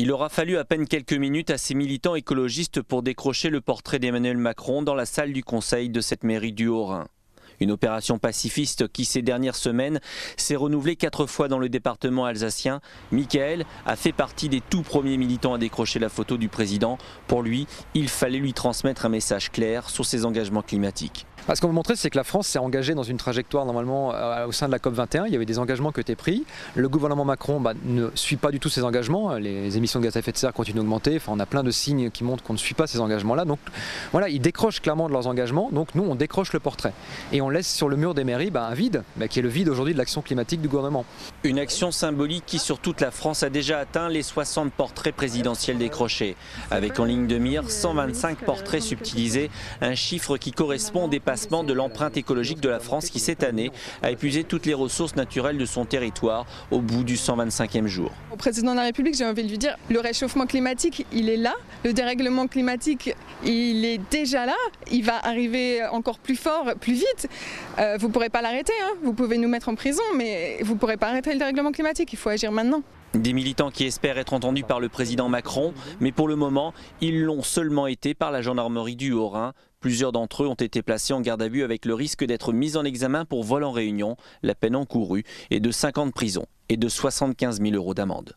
Il aura fallu à peine quelques minutes à ces militants écologistes pour décrocher le portrait d'Emmanuel Macron dans la salle du conseil de cette mairie du Haut-Rhin. Une opération pacifiste qui, ces dernières semaines, s'est renouvelée 4 fois dans le département alsacien. Michael a fait partie des tout premiers militants à décrocher la photo du président. Pour lui, il fallait lui transmettre un message clair sur ses engagements climatiques. Ce qu'on veut montrer, c'est que la France s'est engagée dans une trajectoire normalement au sein de la COP21. Il y avait des engagements qui étaient pris. Le gouvernement Macron ne suit pas du tout ces engagements. Les émissions de gaz à effet de serre continuent d'augmenter. Enfin, on a plein de signes qui montrent qu'on ne suit pas ces engagements-là. Donc voilà, ils décrochent clairement de leurs engagements. Donc nous, on décroche le portrait. Et on laisse sur le mur des mairies un vide, qui est le vide aujourd'hui de l'action climatique du gouvernement. Une action symbolique qui, sur toute la France, a déjà atteint les 60 portraits présidentiels décrochés. Avec en ligne de mire 125 portraits subtilisés, un chiffre qui correspond au dépassement de l'empreinte écologique de la France qui, cette année, a épuisé toutes les ressources naturelles de son territoire au bout du 125e jour. Au président de la République, j'ai envie de lui dire, le réchauffement climatique, il est là. Le dérèglement climatique, il est déjà là. Il va arriver encore plus fort, plus vite. Vous ne pourrez pas l'arrêter, hein. Vous pouvez nous mettre en prison, mais vous ne pourrez pas arrêter le dérèglement climatique. Il faut agir maintenant. Des militants qui espèrent être entendus par le président Macron, mais pour le moment, ils l'ont seulement été par la gendarmerie du Haut-Rhin. Plusieurs d'entre eux ont été placés en garde à vue avec le risque d'être mis en examen pour vol en réunion. La peine encourue est de 5 ans de prison et de 75 000 € d'amende.